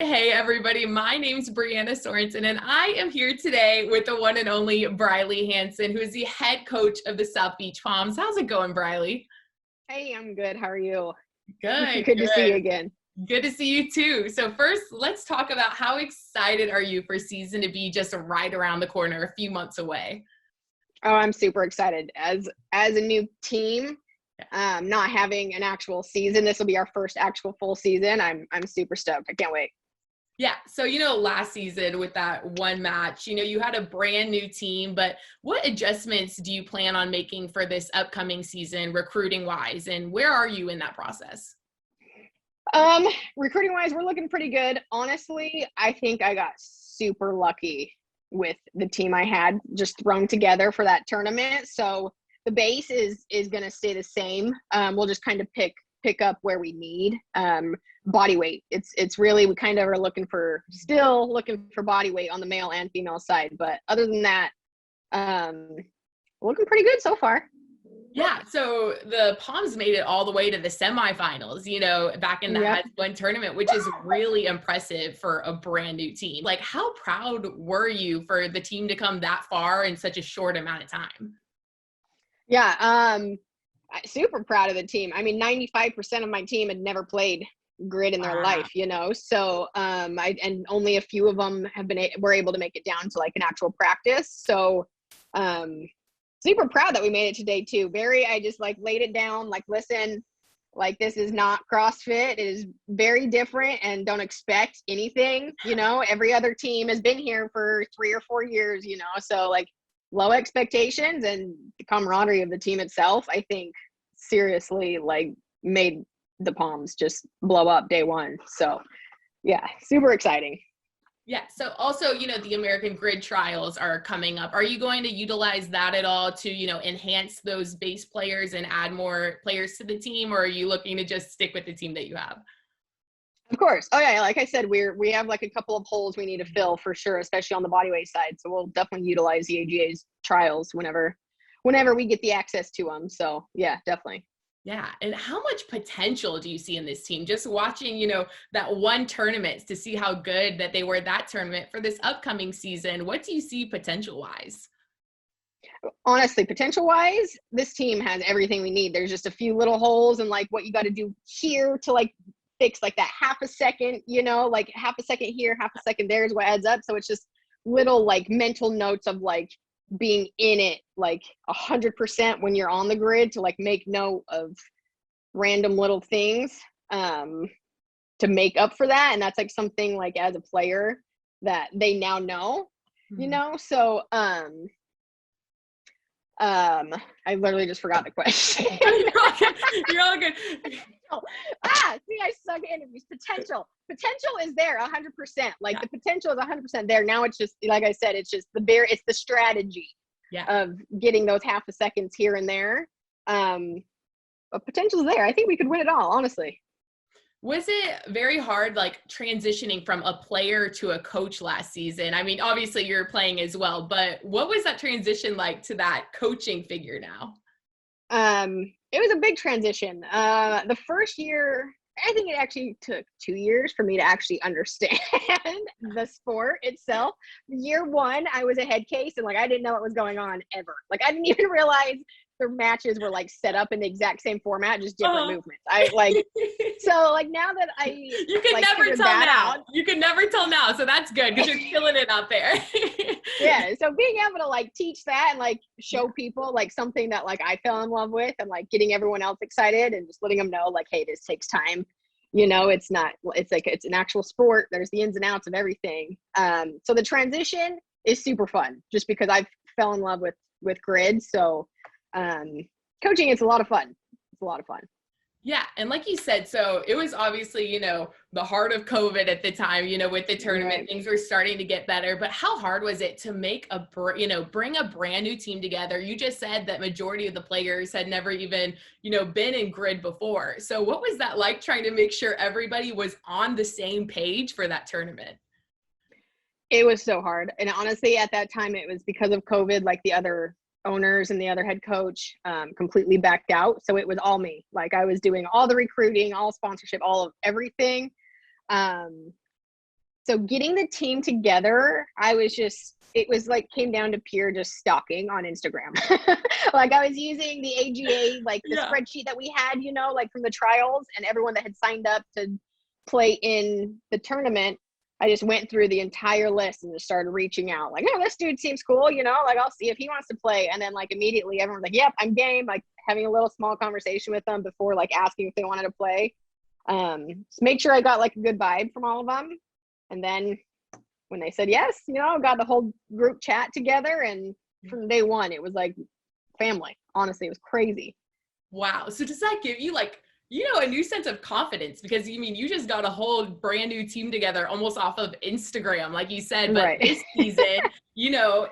Hey everybody, my name's Brianna Sorensen and I am here today with the one and only Bryleigh Hansen, who is the head coach of the South Beach Palms. How's it going, Bryleigh? Hey, I'm good. How are you? Good, Good to see you good. again. Good to see you too. So first, let's talk about how excited are you for season to be just right around the corner, a few months away. Oh, I'm super excited. As a new team, not having an actual season, this will be our first actual full season. I'm super stoked. I can't wait. Yeah. So, last season with that one match, you had a brand new team, but what adjustments do you plan on making for this upcoming season, recruiting wise? And where are you in that process? Recruiting wise, we're looking pretty good. Honestly, I think I got super lucky with the team I had just thrown together for that tournament. So the base is going to stay the same. We'll just kind of pick up where we need. Body weight. It's really, we kind of are still looking for body weight on the male and female side. But other than that, looking pretty good so far. Yeah, so the Palms made it all the way to the semifinals, back in the Yep. Has One tournament, which is really impressive for a brand new team. Like, how proud were you for the team to come that far in such a short amount of time? Yeah, super proud of the team. I mean, 95% of my team had never played grid in their Wow. life, So, and only a few of them were able to make it down to like an actual practice. So, super proud that we made it today too. I just like laid it down, like, listen, like this is not CrossFit. It is very different and don't expect anything, Every other team has been here for 3 or 4 years, So like low expectations and the camaraderie of the team itself, I think seriously like made the Palms just blow up day one. So yeah, super exciting. Yeah. So also, the American Grid Trials are coming up. Are you going to utilize that at all to, enhance those base players and add more players to the team? Or are you looking to just stick with the team that you have? Of course. Oh yeah, like I said, we have like a couple of holes we need to fill for sure, especially on the bodyweight side. So we'll definitely utilize the AGA's trials whenever we get the access to them. So yeah, definitely. Yeah. And how much potential do you see in this team? Just watching, that one tournament to see how good that they were that tournament for this upcoming season. What do you see potential wise? Honestly, potential wise, this team has everything we need. There's just a few little holes and like what you got to do here to like fix like that half a second, like half a second here, half a second there is what adds up. So it's just little like mental notes of like being in it like 100% when you're on the grid to like make note of random little things to make up for that. And that's like something like as a player that they now know, So I literally just forgot the question. You're all good. You're all good. See, I suck at interviews. Potential is there 100%. Like Yeah. the potential is 100% there. Now it's just, like I said, it's the strategy of getting those half a seconds here and there. But potential's there. I think we could win it all, honestly. Was it very hard, like transitioning from a player to a coach last season? I mean, obviously you're playing as well, but what was that transition like to that coaching figure now? It was a big transition. The first year, I think it actually took 2 years for me to actually understand the sport itself. Year one, I was a head case and like I didn't know what was going on ever. Like I didn't even realize the matches were like set up in the exact same format, just different movements. I like so like now that I you can like never figured tell that now. out. You can never tell now, so that's good because you're killing it out there. Yeah, so being able to like teach that and like show people like something that like I fell in love with and like getting everyone else excited and just letting them know like, hey, this takes time. It's not, it's like, it's an actual sport. There's the ins and outs of everything. So the transition is super fun just because I fell in love with grid. So coaching is a lot of fun. It's a lot of fun. Yeah. And like you said, so it was obviously, the heart of COVID at the time, with the tournament, Right. things were starting to get better. But how hard was it to make bring a brand new team together? You just said that majority of the players had never even, been in grid before. So what was that like trying to make sure everybody was on the same page for that tournament? It was so hard. And honestly, at that time, it was because of COVID, like the other owners and the other head coach completely backed out. So it was all me. Like I was doing all the recruiting, all sponsorship, all of everything. Um, So getting the team together, it was like came down to pure just stalking on Instagram. Like I was using the AGA, like the spreadsheet that we had, like from the trials, and everyone that had signed up to play in the tournament. I just went through the entire list and just started reaching out, like, oh, this dude seems cool, like I'll see if he wants to play. And then like immediately everyone's like, yep, I'm game. Like having a little small conversation with them before like asking if they wanted to play. Just make sure I got like a good vibe from all of them. And then when they said yes, got the whole group chat together. And from day one, it was like family. Honestly, it was crazy. Wow. So does that give you like, a new sense of confidence? Because you just got a whole brand new team together almost off of Instagram, like you said, but right. This season,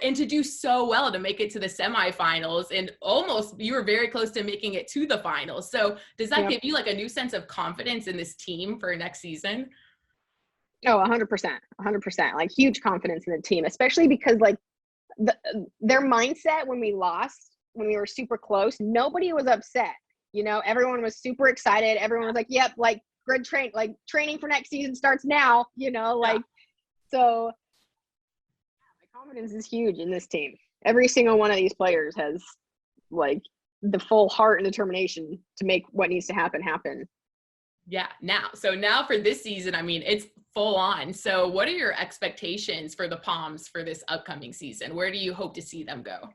and to do so well to make it to the semifinals, and almost you were very close to making it to the finals. So does that give you like a new sense of confidence in this team for next season? Oh, 100%, 100%, like huge confidence in the team, especially because like their mindset when we lost, when we were super close, nobody was upset. Everyone was super excited. Everyone was like, yep, like grid training for next season starts now, so my confidence is huge in this team. Every single one of these players has like the full heart and determination to make what needs to happen. Yeah. Now for this season, it's full on. So what are your expectations for the Palms for this upcoming season? Where do you hope to see them go?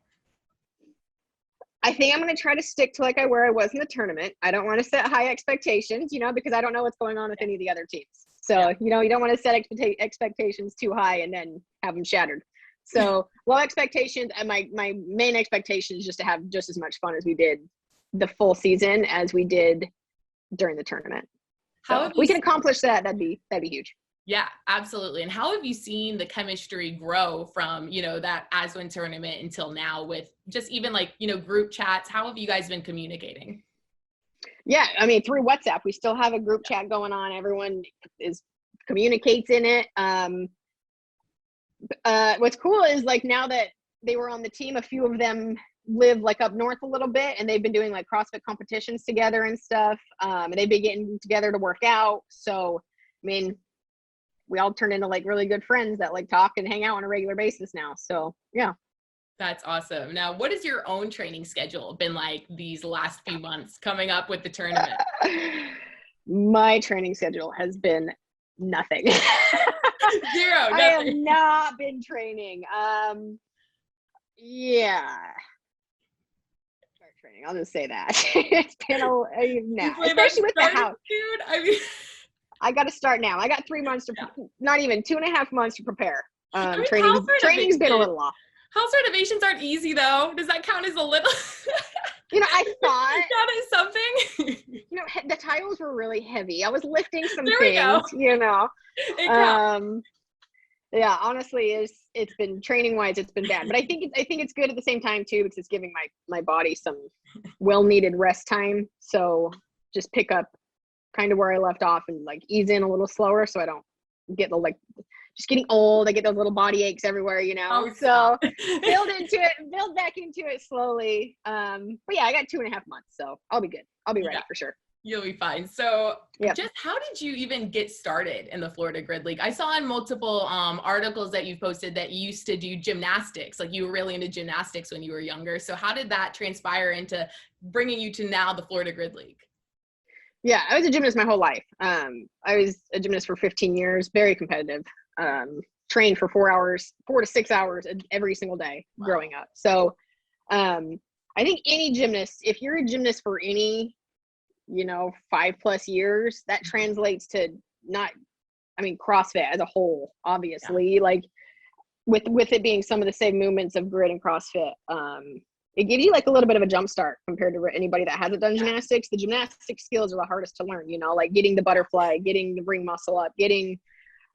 I think I'm going to try to stick to where I was in the tournament. I don't want to set high expectations, because I don't know what's going on with any of the other teams. So, you don't want to set expectations too high and then have them shattered. So low expectations, and my main expectation is just to have just as much fun as we did the full season as we did during the tournament. So if we can accomplish that, that'd be huge. Yeah, absolutely. And how have you seen the chemistry grow from, that ASWIN tournament until now with just even group chats? How have you guys been communicating? Yeah, through WhatsApp, we still have a group chat going on. Everyone communicates in it. What's cool is now that they were on the team, a few of them live up north a little bit, and they've been doing CrossFit competitions together and stuff. And they've been getting together to work out. So, we all turned into really good friends that talk and hang out on a regular basis now. So yeah. That's awesome. Now, what has your own training schedule been like these last few months coming up with the tournament? My training schedule has been nothing. Zero. Nothing. I have not been training. Yeah. Start training. I'll just say that. It's been especially with the house. Dude, I got to start now. I got 3 months not even 2.5 months to prepare. Training's been a little off. House renovations aren't easy though. Does that count as a little? I thought that is something. The tiles were really heavy. I was lifting some there things, we go. Yeah, honestly, it's been training wise, it's been bad, but I think it's good at the same time too, because it's giving my body some well needed rest time. So just pick up kind of where I left off and ease in a little slower, so I don't get just getting old. I get those little body aches everywhere, Oh, so build back into it slowly. But yeah, I got 2.5 months, so I'll be good. I'll be ready for sure. You'll be fine. So just how did you even get started in the Florida Grid League? I saw in multiple articles that you posted that you used to do gymnastics, you were really into gymnastics when you were younger. So how did that transpire into bringing you to now the Florida Grid League? Yeah, I was a gymnast my whole life. I was a gymnast for 15 years, very competitive. Trained for 4 to 6 hours every single day growing up. So I think any gymnast, if you're a gymnast for any, 5+ years, that translates to CrossFit as a whole, obviously, with it being some of the same movements of grid and CrossFit. It gives you a little bit of a jump start compared to anybody that hasn't done gymnastics. The gymnastic skills are the hardest to learn, getting the butterfly, getting the ring muscle up, getting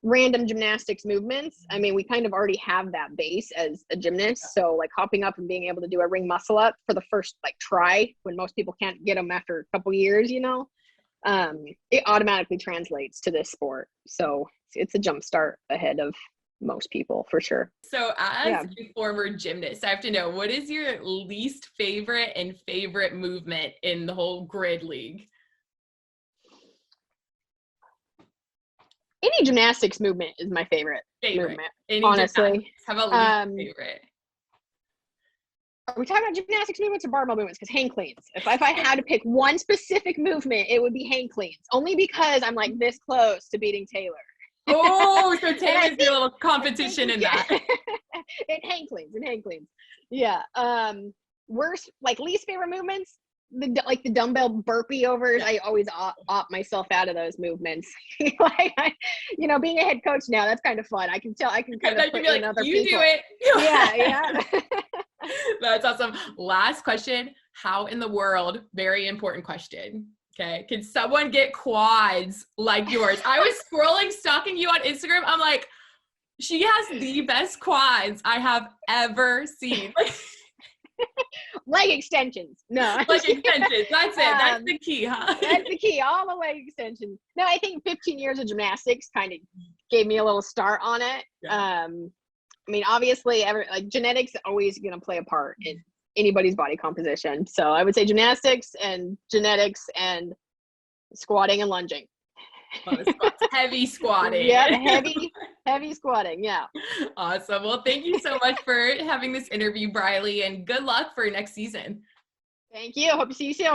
random gymnastics movements. We kind of already have that base as a gymnast. So hopping up and being able to do a ring muscle up for the first try, when most people can't get them after a couple years, it automatically translates to this sport. So it's a jump start ahead of most people for sure. So as a former gymnast, I have to know, what is your least favorite and favorite movement in the whole Grid League? any gymnastics movement is my favorite movement. Any honestly. How about least favorite? Are we talking about gymnastics movements or barbell movements? Because hang cleans. If I had to pick one specific movement, it would be hang cleans. Only because I'm like this close to beating Taylor. Oh, so Taylor's a little competition in that. In hang cleans. Yeah. Worst, like least favorite movements, the dumbbell burpee overs. I always opt myself out of those movements. Like being a head coach now, that's kind of fun. I can kind of put in other you people. Do it. Yeah. That's awesome. Last question. How in the world, very important question. Okay. Can someone get quads like yours? I was stalking you on Instagram. I'm like, she has the best quads I have ever seen. Leg extensions. No. Leg extensions. That's it. That's the key, huh? That's the key. All the leg extensions. No, I think 15 years of gymnastics kind of gave me a little start on it. Yeah. I mean, obviously, genetics is always going to play a part in anybody's body composition. So I would say gymnastics and genetics and squatting and lunging. Heavy squatting. Yeah, heavy squatting. Yeah. Awesome. Well, thank you so much for having this interview, Bryleigh, and good luck for next season. Thank you. Hope to see you soon.